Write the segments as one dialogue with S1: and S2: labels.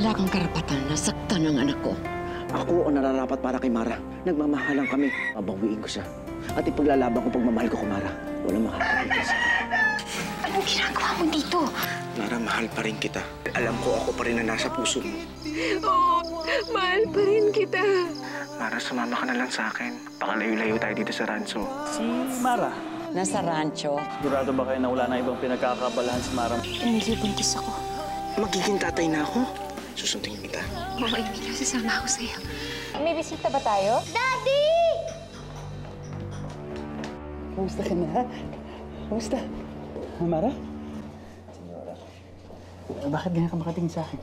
S1: Wala kang karapatan na saktan ng anak ko.
S2: Ako ang nararapat para kay Mara. Nagmamahalan kami. Mabawiin ko siya. At ipaglalaban ko pagmamahal ko kay Mara. Walang makakapigil sa akin.
S3: Anong ginagawa mo dito?
S2: Mara, mahal pa rin kita. Alam ko ako pa rin na nasa puso mo.
S3: Oo, mahal pa rin kita.
S2: Mara, sumama ka na lang sa akin. Baka layo-layo tayo dito sa rancho.
S4: Si Mara.
S1: Nasa rancho.
S4: Sigurado ba kayo na wala na ibang pinagkakabalahan si Mara?
S3: Emilio, buntis ako.
S2: Magiging tatay na ako. Susundin kita.
S3: Oo, Emilio, sasama ako sa'yo.
S5: May bisita ba tayo?
S3: Daddy!
S4: Kamusta ka na? Kamusta? Mara?
S2: Senyora.
S4: Bakit ganyan ka makatingin sa akin?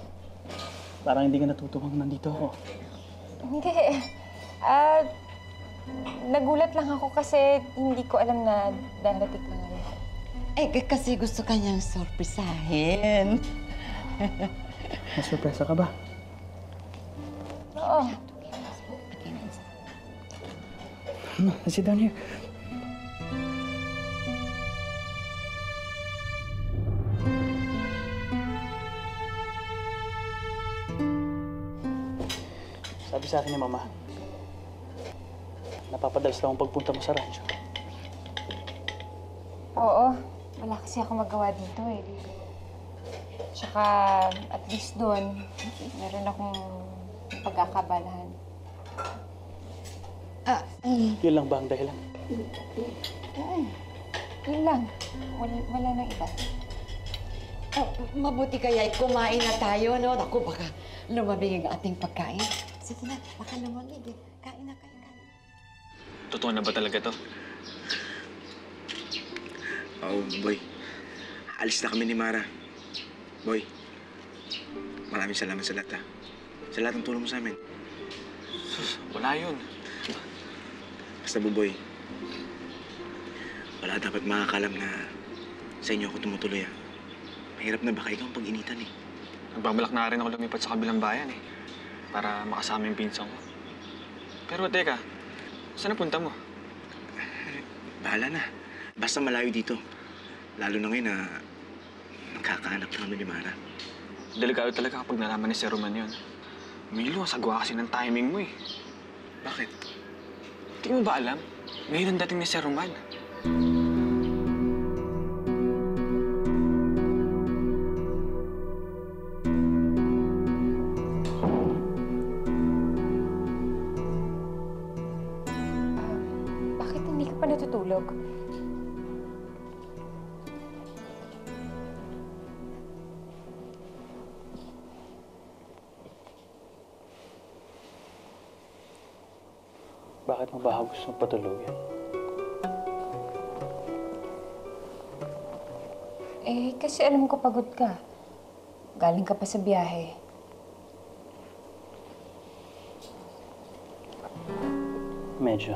S4: Parang hindi ka natutuwang nandito ako.
S5: Hindi. Nagulat lang ako kasi hindi ko alam na darating ka ngayon.
S1: Eh, kasi gusto kanyang sorpresahin.
S4: Masurpresa ka ba?
S5: Oo.
S4: Ano? Sit down here. Sabi sa akin ni Mama, napapadalas lang ang pagpunta mo sa rancho.
S5: Oo. Wala kasi ako magawa dito eh. Tsaka at least doon, meron akong pagkakabalahan.
S4: Yun lang ba ang dahilan?
S5: Yun lang. Wala nang iba.
S1: Mabuti kaya kumain na tayo, no? Naku, baka lumamig ang ating pagkain. Sige na, baka lumamig eh. Kain na kayo.
S6: Totoo na ba talaga to?
S2: Oo, boy. Alis na kami ni Mara. Boy, maraming salamat sa lahat, ha? Sa lahat ng tulong mo sa amin.
S6: Sus, wala yun.
S2: Basta, Buboy, wala dapat makakalam na sa inyo ako tumutuloy, ha? Mahirap na baka ikaw ang pag-initan, eh.
S6: Nagbabalak na rin ako lumipat sa kabilang bayan eh. Para makasama yung pinsan ko. Pero teka, saan napunta mo?
S2: Bahala na. Basta malayo dito. Lalo na ngayon na magkakaanak na kami ni Mara.
S6: Delikado talaga kapag nalaman ni Sir Roman yun. Milo, sagwa kasi ng timing mo eh.
S2: Bakit?
S6: Hindi mo ba alam? Ngayon ang dating ni Sir Roman.
S5: Bakit hindi ka pa natutulog?
S4: Bakit mo ba gusto patulogin?
S5: Eh, kasi alam ko pagod ka. Galing ka pa sa biyahe.
S4: Medyo.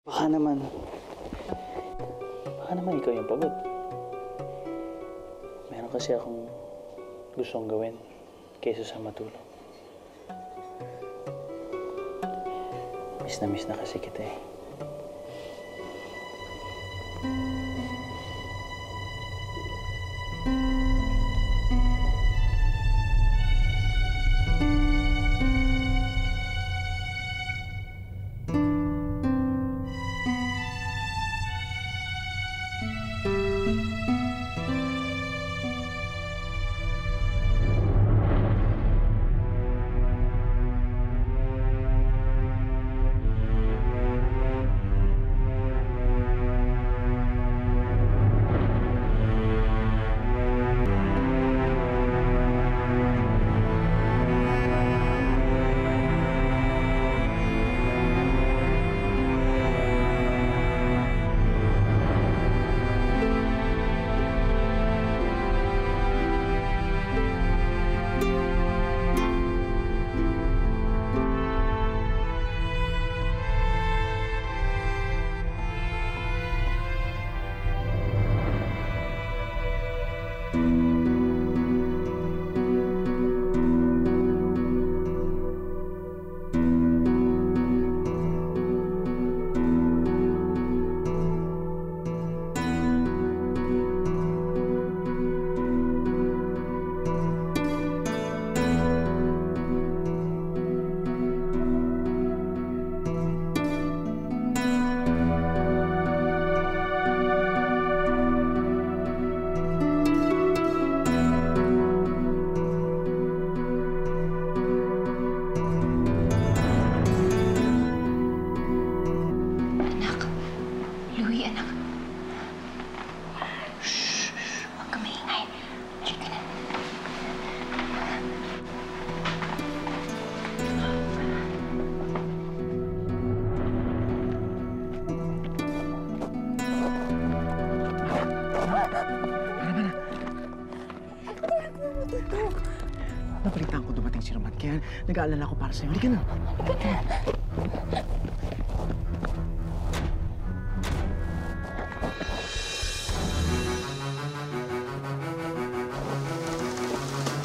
S4: Baka naman ikaw yung pagod. Meron kasi akong gustong gawin kaysa sa matulog. Miss na kasi kita eh. si Roman. Kaya nag-aalala ko para sa'yo. Hindi ka na.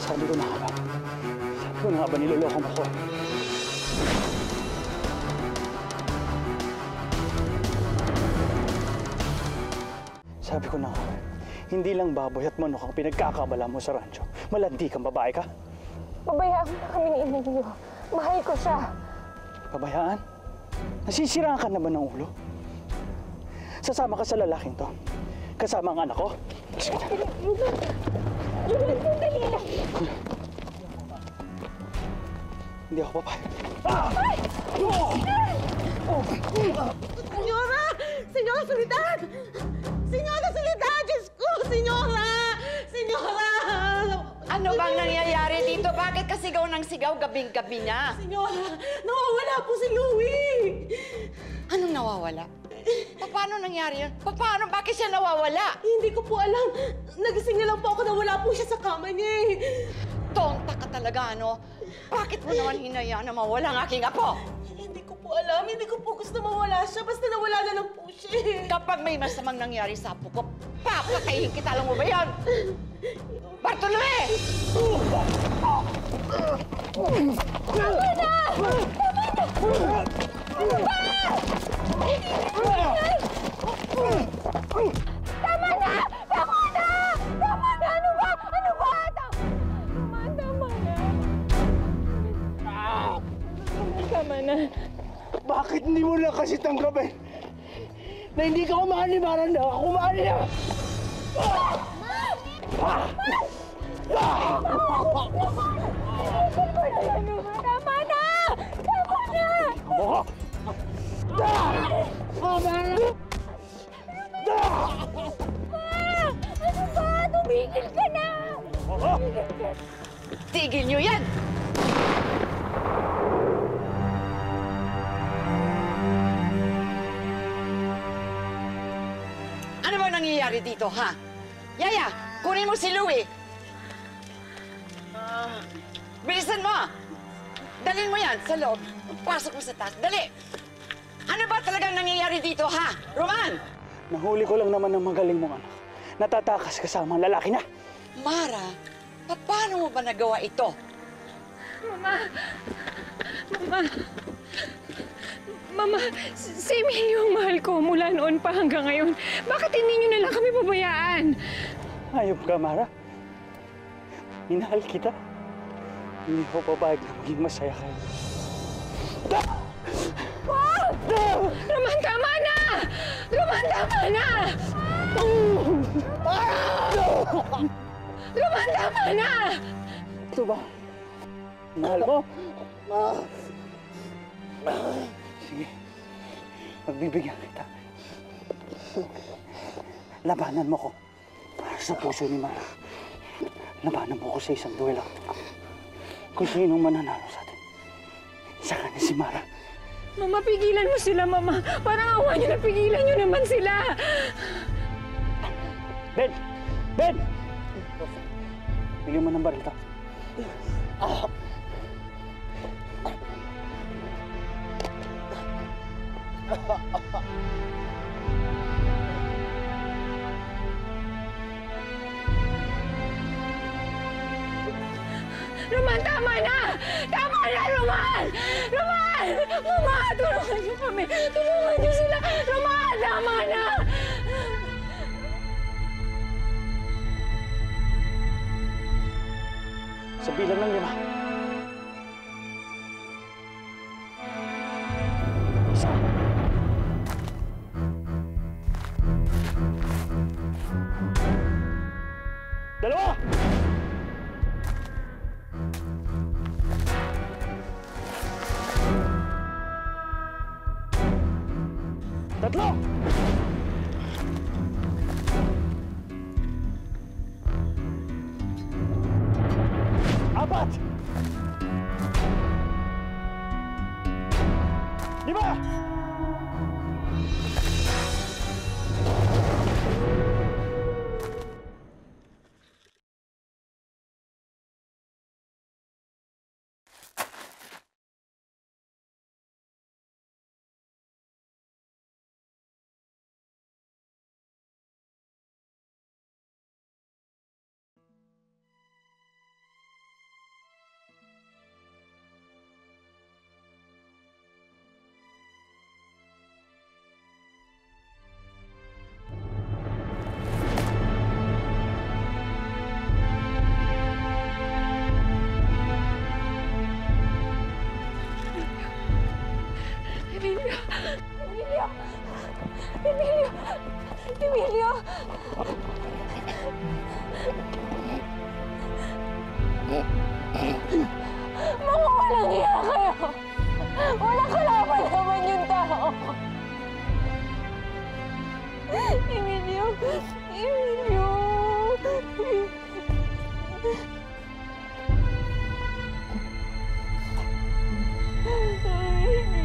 S4: Sabi ko na nga ba? Sabi ko na nga ba niloloko mo ko? Sabi ko na nga, hindi lang baboy at manok ang pinagkakabala mo sa rancho. Malandi kang babae ka.
S5: Pabayaan mo na kami ni Emilio. Mahal ko siya.
S4: Pabayaan? Nasisiraan ka na ba ng ulo? Sasama ka sa lalaking to. Kasama ang anak ko.
S5: Roman, sandali lang.
S4: Hindi ako papayag.
S7: Senyora! Senyora Soledad! Senyora Soledad! Diyos ko! Senyora! Senyora!
S1: Ano bang nangyayari dito? Bakit ka sigaw ng sigaw gabing-gabi niya?
S7: Senyora! Nawawala po si Louie!
S1: Anong nawawala? Paano nangyari yun? Paano? Bakit siya nawawala?
S7: Hindi ko po alam. Nagising na lang po ako na wala po siya sa kama niya eh.
S1: Tonta ka talaga, ano? Bakit mo naman hinayaan na mawala ang aking apo?
S7: Hindi ko po alam. Hindi ko po gusto mawala siya. Basta nawala na lang po siya eh.
S1: Kapag may masamang nangyari sa apo ko, papatayin kita. Alam mo ba yan? Bartolome!
S5: Tama na! Tama na! Ano ba? Tama na! Tama na! Tama na! Ano ba? Ano ba? Roman, tama na. Tama na.
S4: Bakit hindi mo lang kasi tanggapin na hindi ka kumahal ni Maranda? Ako kumahal niya!
S5: Ano ba? Tama na! Tama na!
S4: Ako!
S5: Ano ba? Tumigil ka na!
S1: Tigil niyo yan! Ano ba nangyayari dito, ha? Yaya, kunin mo si Louie. Bilisan mo! Dalhin mo yan sa loob. Pasok mo sa taas. Dali! Ano ba talagang nangyayari dito, ha? Roman!
S4: Nahuli ko lang naman ng magaling mong anak. Natatakas kasama ang lalaki niya.
S1: Mara, paano mo ba nagawa ito?
S5: Mama, si Emilio ang mahal ko mula noon pa hanggang ngayon. Bakit hindi niyo na lang kami pabayaan?
S4: Ayop ka, Mara. Minahal kita. Hindi ko papayag na maging masaya kayo.
S5: Roman, tama na! Roman, tama na! Roman, tama na!
S4: Ito ba? Mahal mo? Sige. Pagbibigyan kita. Labanan mo ko. Para sa puso ni Mara. Labanan mo ko sa isang duelo. Kung sinong mananalo sa atin. Sa kanya si Mara.
S5: Mama, pigilan mo sila, Mama. Parang awa niyo na pigilan niyo naman sila.
S4: Ben! Ben! Bigyan mo ng baril to.
S5: Roman, tama na! Tama na, Roman! Roman! Mama, tulungan niyo kami. Tulungan niyo sila. Roman, tama na!
S4: Sa bilang ng 5. Isa. Dalawa! Tatlo! Apat! 5!
S3: Emilio! Emilio! Mga walang iya kayo! Walang kalaban naman yung tao! Emilio! Emilio! Emilio!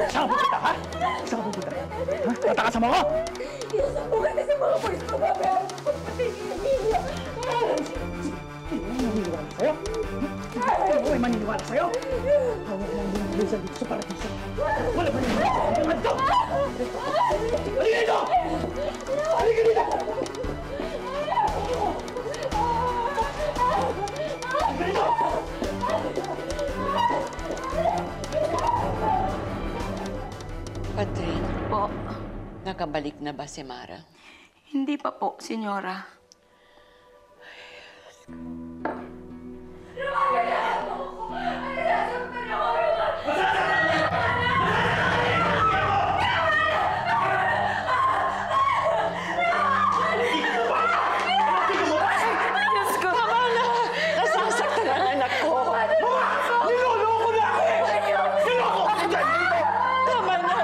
S4: Saan ka pupunta, ha? Saan ka pupunta? Ha? Tatakasan mo ako?
S3: Inusubukan na sa mga polis ko, babayaran mo pa pati ni Emilio!
S4: Sino ang maniniwala sa'yo? Sino ang maniniwala sa'yo? Hawak mo ang binibilisan dito sa paradiso. Wala maniniwala sa'yo. Halika dito! Halika dito! Halika dito! Halika dito!
S1: Patrin,
S8: Po,
S1: nakabalik na ba si Mara?
S8: hindi pa po, senyora. Diyos ko!
S1: Nasasaktan ang anak ko!
S4: Niloloko na ako eh! Niloloko ako dyan!
S1: Tama na!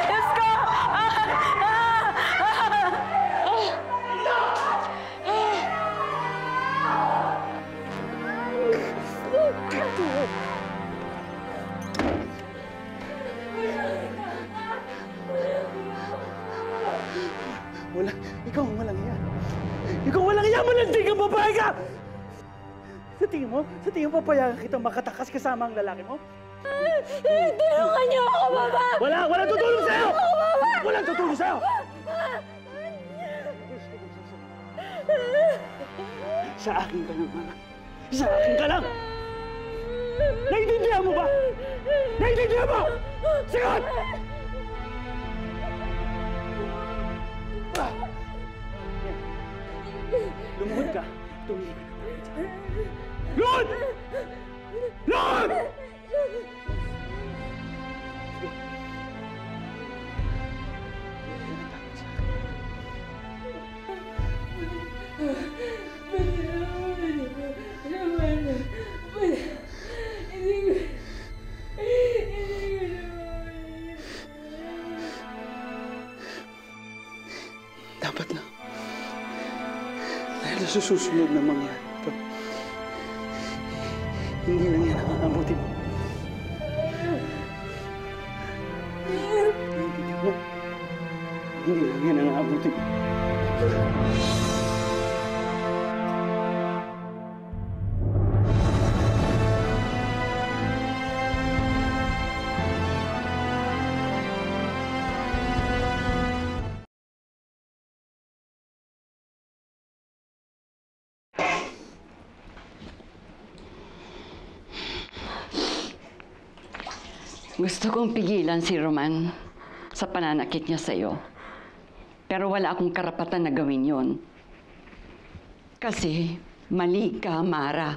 S8: Diyos ko!
S4: Wala. Ikaw ang walang iya. Ikaw ang walang iya! Malandig ang babae ka! Sa tingin mo, papayagan kitang makatakas kasama ang lalaki mo?
S3: Tulungan niyo ako, Baba!
S4: Walang tutulong sa'yo! Walang tutulong sa'yo! Sa akin ka lang, Mara. Sa akin ka lang! Naiintindihan mo ba? Naiintindihan mo? Sigot! Lumuhod ka. Tumingin ka na tayo. Lord! Lord! Dapat na. Dahil sa susunod na mangyari ito, hindi lang yan ang aabutin mo. Naiintindihan mo? Hindi lang yan ang aabutin mo.
S1: Gusto kong pigilan si Roman sa pananakit niya sa'yo. Pero wala akong karapatan na gawin yon. Kasi mali ka, Mara.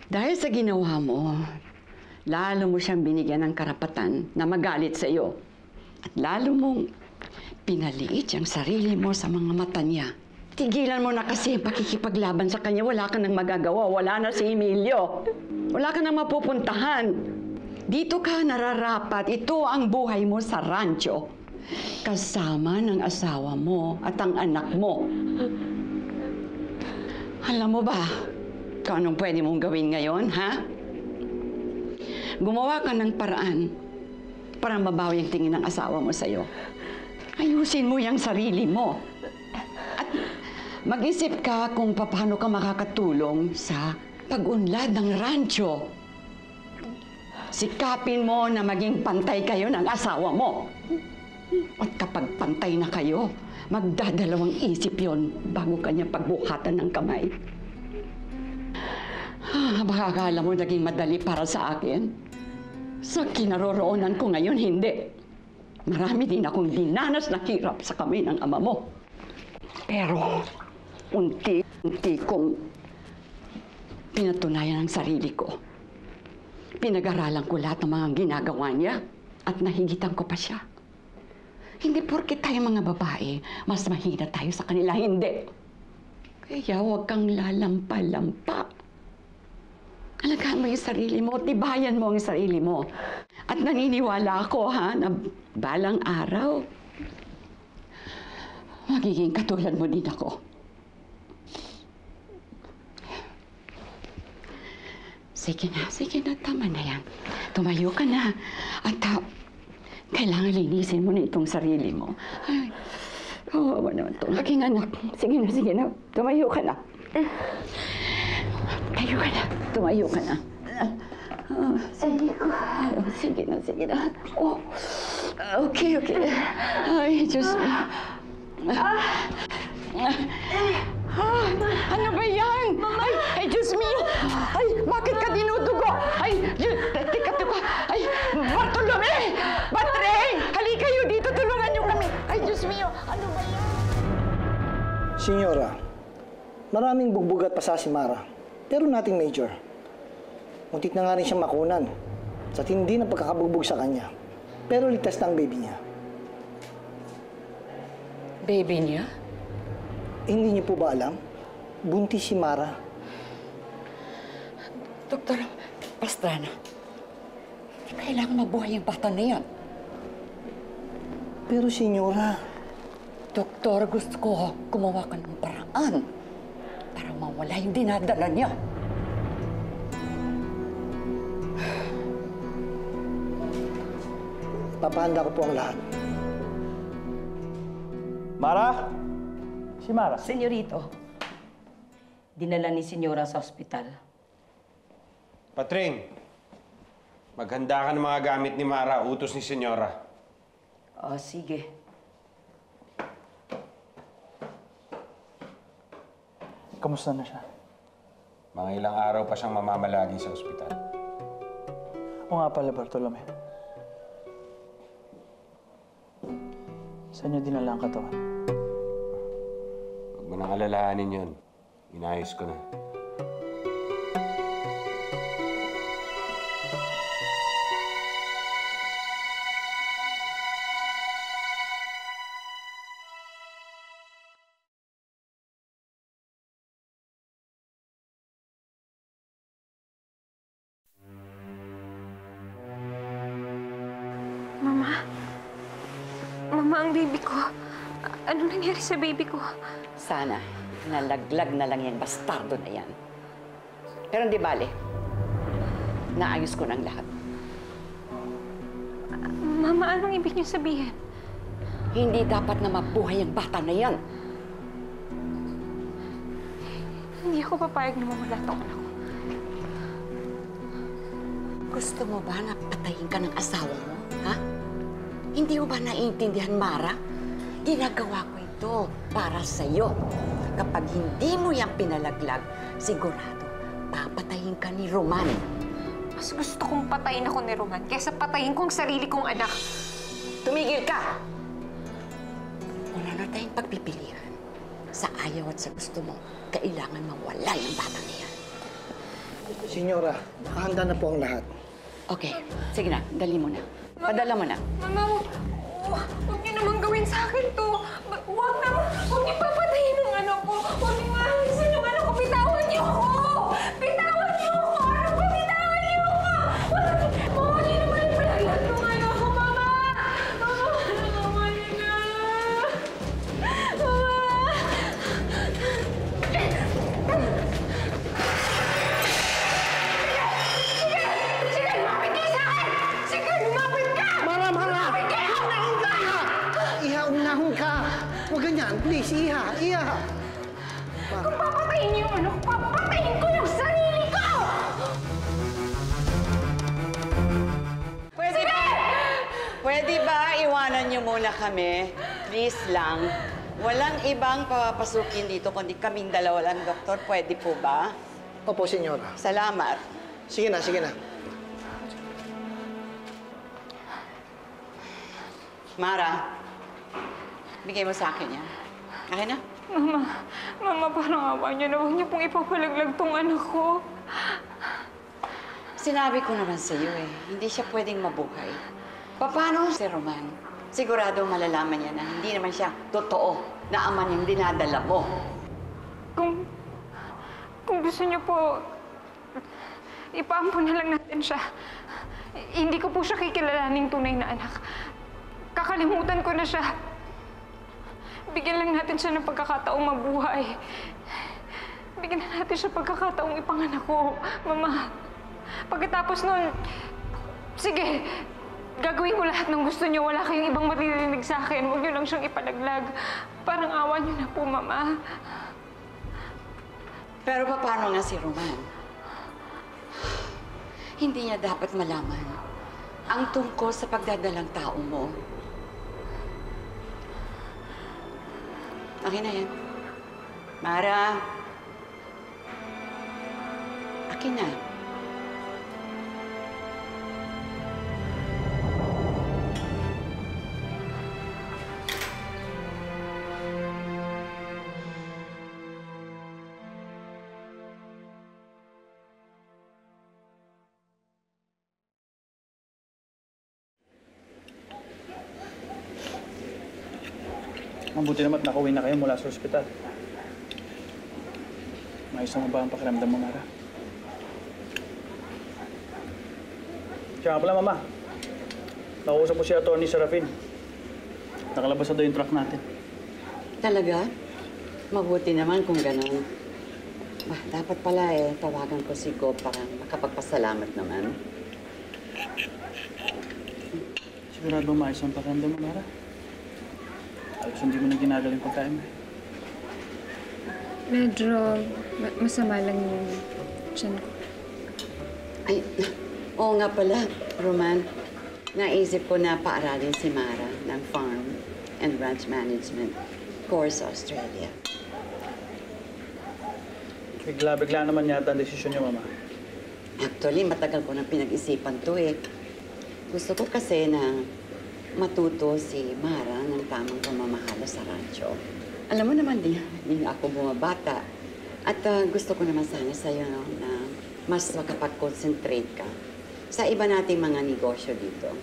S1: Dahil sa ginawa mo, lalo mo siyang binigyan ng karapatan na magalit sa iyo. At lalo mong pinaliit ang sarili mo sa mga mata niya. Tigilan mo na kasi ang pakikipaglaban sa kanya. Wala ka nang magagawa. Wala na si Emilio. Wala ka nang mapupuntahan. Dito ka nararapat. Ito ang buhay mo sa rancho. Kasama ng asawa mo at ang anak mo. Alam mo ba kung anong pwede mong gawin ngayon, ha? Gumawa ka ng paraan para mabawi ang tingin ng asawa mo sa'yo. Ayusin mo yung sarili mo. At mag-isip ka kung paano ka makakatulong sa pag-unlad ng rancho. Sikapin mo na maging pantay kayo ng asawa mo. At kapag pantay na kayo, magdadalawang isip yon bago kanya pagbuhatan ng kamay. Baka akala mo naging madali para sa akin. Sa kinaroroonan ko ngayon, hindi. Marami din akong dinanas na hirap sa kamay ng ama mo. Pero, unti-unti kong pinatunayan ang sarili ko. Pinag-aralan ko lahat ng mga ginagawa niya at nahigitan ko pa siya. Hindi porke tayo mga babae, mas mahina tayo sa kanila, hindi. Kaya huwag kang lalampa-lampa. Alagaan mo yung sarili mo, tibayan mo ang sarili mo. At naniniwala ako, na balang araw, magiging katulad mo din ako. Sige na, tama na yan. Tumayo ka na. At kailangan linisin mo na itong sarili mo. Ay, kawawa naman ito. Aking anak, sige na, tumayo ka na. Tumayo ka na. Sige na. Oh, okay. Ay, Diyos me. Ano ba yan? Ay, Diyos me. Ay, bakit ka dinudugo? Ay, teka. Ay, Bartolome! Batreng! Halika kayo dito, tulungan niyo kami. Ay, Diyos me. Ano ba yan?
S4: Senyora, maraming bugbog at pasa si Mara. Pero nating major. Muntik na nga rin siyang makunan sa tindi ng pagkakabugbog sa kanya. Pero ligtas na ang baby niya.
S1: Baby niya?
S4: Hindi niyo po ba alam? Buntis si Mara.
S1: Doktor Pastrana, kailangan mabuhay ang bata na yan.
S4: Pero senyora...
S1: Doktor, gusto ko gumawa ka ng paraan para mawala yung dinadala niya.
S4: Papahanda ko po ang lahat. Mara? Si Mara?
S9: Senyorito, dinala ni Senyora sa ospital.
S10: Patring, maghanda ka ng mga gamit ni Mara, utos ni Senyora.
S9: O, sige.
S4: Kamusta na siya?
S10: Mga ilang araw pa siyang mamamalagi sa ospital.
S4: O nga pala, Bartolome. Saan niyo dinala ang katawan?
S10: Huwag mo nang alalahanin yun. Inayos ko na.
S5: Mama, ang baby ko. Ano nangyari sa baby ko?
S1: Sana, nalaglag na lang yung bastardo na yan. Pero hindi bale. Naayos ko ng lahat.
S5: Mama, anong ibig niyo sabihin?
S1: Hindi dapat na mabuhay ang bata na yan.
S5: Hindi ako papayag na mawala tong anak ko.
S1: Gusto mo ba na patayin ka ng asawa mo, ha? Hindi mo ba naiintindihan, Mara? Ginagawa ko ito para sa'yo. Kapag hindi mo yan pinalaglag, sigurado, papatayin ka ni Roman.
S5: Mas gusto kong patayin ako ni Roman kaysa patayin kong sarili kong anak.
S1: Tumigil ka! Wala na tayong pagpipilian. Sa ayaw at sa gusto mo, kailangan mawala yung bata na yan.
S4: Senyora, nakahanda na po ang lahat.
S1: Okay, sige na, dali mo na. Padala mo na.
S5: Mama, huwag niyo naman gawin sa akin to. Huwag niyo papatayin ang anak ko. Huwag niyo maalisan yung anak ko. Bitawan niyo ako! Bitawan niyo ako! Ano ba? Bitawan niyo ako! Mama, hindi naman ipalaglag yung anak ko, Mama! Mama, Mama, hindi na! Mama! Sige, lumapit kayo sa akin! Sige, lumapit ka!
S4: Mara!
S5: Lumapit kayo!
S4: Iha, umnahon ka! Huwag ganyan, please, Iha! Iha!
S5: Kung papatayin niyo yung anak ko, papatayin ko yung sarili ko!
S1: Pwede ba iwanan niyo muna kami? Please lang. Walang ibang papasukin dito kundi kaming dalawa lang, Doktor. Pwede po ba?
S4: Opo, senyora.
S1: Salamat.
S4: Sige na, sige na.
S1: Mara, bigay mo sa akin yan. Okay na?
S5: Mama, parang awa niyo na. Huwag niyo pong ipapalaglag tong anak ko.
S1: Sinabi ko naman sa iyo eh, hindi siya pwedeng mabuhay. Paano si Roman? Sigurado malalaman niya na hindi naman siya totoo na ama niyang dinadala mo.
S5: Kung gusto niyo po, ipaampun na lang natin siya. Hindi ko po siya kikilalaning tunay na anak. Kakalimutan ko na siya. Bigyan lang natin siya ng pagkakataong mabuhay. Bigyan na natin siya pagkakataong ipanganak ko, Mama. Pagkatapos nun, sige, gagawin ko lahat ng gusto niyo. Wala kayong ibang maririnig sa akin. Huwag niyo lang siyang ipalaglag. Parang awa niyo na po, Mama.
S1: Pero paano nga si Roman? Hindi niya dapat malaman ang tungkol sa pagdadalang tao mo. Akin na yan. Mara. Akin na.
S11: Mabuti naman at nakauwi na kayo mula sa ospital. Maayos mo ba ang pakiramdam mo, Mara? Siya nga pala, Mama. Nakausap ko si Atty. Serafin. Nakalabas na daw yung truck natin.
S1: Talaga? Mabuti naman kung gano'n. Dapat pala tawagan ko si Go para makapagpasalamat naman.
S11: Sigurado maayos ang pakiramdam mo, Mara? Alos hindi mo na ginagaling pagkain mo.
S5: Medyo masama lang yung tiyan ko.
S1: Ay, oo nga pala, Roman. Naisip ko na paaralin si Mara ng Farm and Ranch Management course sa Australia.
S11: Bigla-bigla naman yata ang desisyon niyo, Mama.
S1: Actually, matagal ko nang pinag-isipan to eh. Gusto ko kasi na matuto si Mara ng tamang pamamahala sa rancho. Alam mo naman, di na ako bumabata. At gusto ko naman sana sa'yo na mas makapag-concentrate ka sa iba nating mga negosyo dito.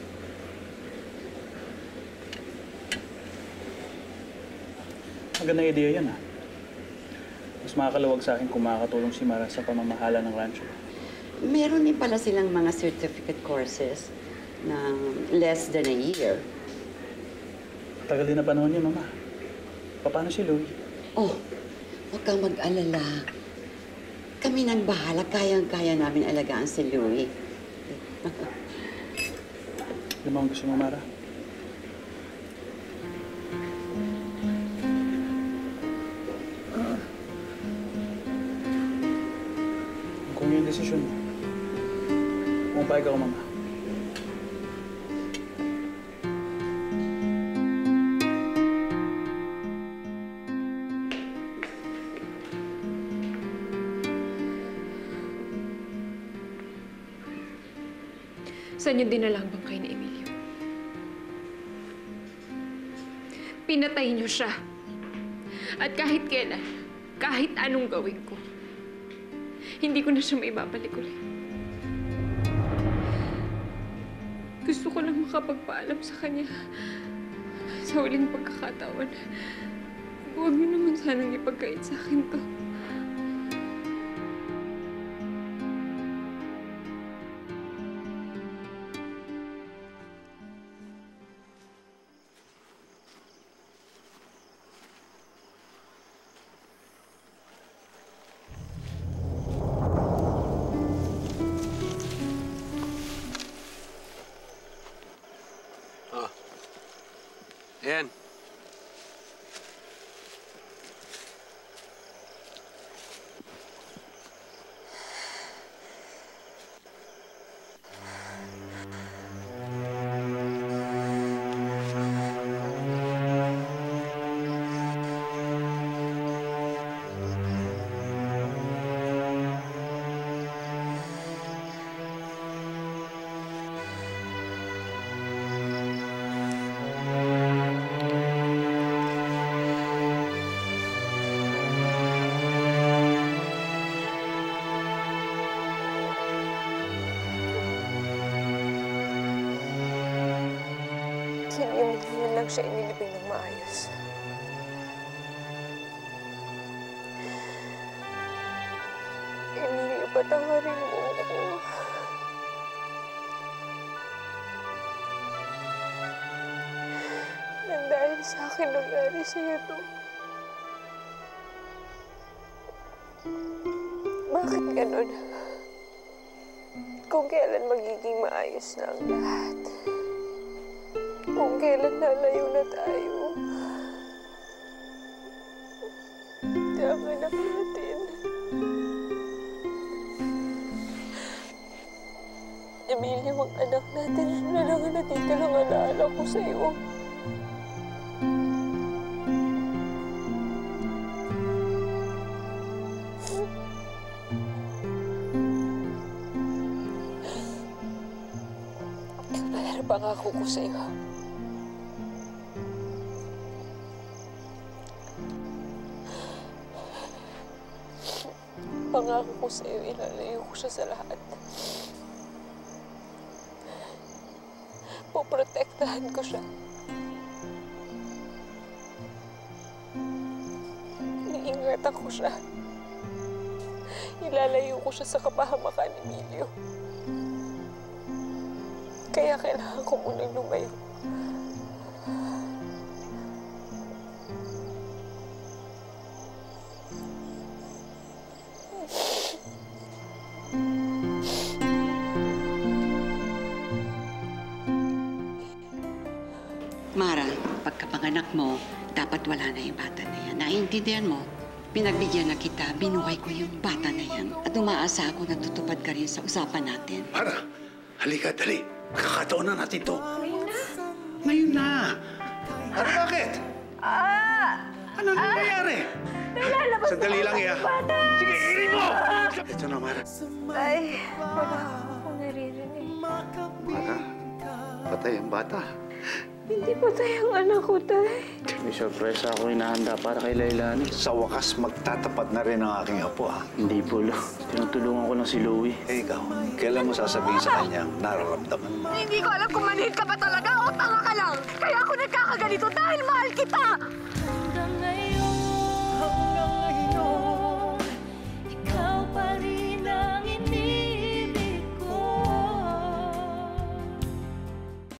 S11: Magandang ideya yan, ha? Mas makakaluwag sa akin kung makakatulong si Mara sa pamamahala ng rancho.
S1: Meron din pala silang mga certificate courses na less than a year.
S11: Tagal din na panahon yun, Mama. Paano si Louie?
S1: Oh, huwag kang mag-alala. Kami nang bahala. Kayang-kaya namin alagaan si Louie.
S11: Ano ba ang gusto mo, Mara? Kung yung desisyon mo, pumapayag ako, Mama.
S5: Saan niyo dinala ang bangkay ni Emilio? Pinatay niyo siya. At kahit kailan, kahit anong gawin ko, hindi ko na siya maibabalik ulit. Gusto ko lang makapagpaalam sa kanya sa huling pagkakataon. Huwag mo naman sanang ipagkait sa akin to.
S10: Ayan.
S3: Si Emilio lang siya inilibing ng maayos. Emilio, patawarin mo ako. Nang dahil sa akin nangyari sa'yo to. Bakit ganun? Kung kailan magiging maayos na ang lahat. Kung kailan lalayo na tayo. Hindi ang anak natin. Emilio, ang anak natin na lang ang natitirang alaala ko sa'yo. Pero pangako ko sa'yo. Pangako ko sa'yo, ilalayo ko siya sa lahat. Poprotektahan ko siya. Iingatan ko siya. Ilalayo ko siya sa kapahamakan ni Emilio. Kaya kailangan ko munang lumayo.
S1: Mara, pagkapanganak mo, dapat wala na yung bata na yan. Naiintindihan mo? Pinagbigyan na kita, binuhay ko yung bata na yan. At umaasa ako na tutupad ka rin sa usapan natin.
S4: Mara, halika, dali. Kakataon na natin to. Ngayon na. Mara, bakit? Ano nangyayari?
S3: Nilalabas
S4: Sandali lang, iya. Sige, iri mo! Ito na, Mara.
S3: Ay, wala akong naririnig.
S4: Mara, patay ang bata.
S3: Hindi pa tayo ang anak ko, Tay.
S11: May surprise ako hinahanda para kay Lailani.
S4: Sa wakas, magtatapat na rin ang aking apo, ha?
S11: Hindi po, Lo. Tinutulungan ko lang si Louie.
S4: Eh, ikaw, kailan mo sasabihin sa kanya ang nararamdaman mo?
S3: Hindi ko alam kung manhid ka pa talaga o tanga ka lang. Kaya ako nagkakaganito dahil mahal kita. Hanggang ngayon,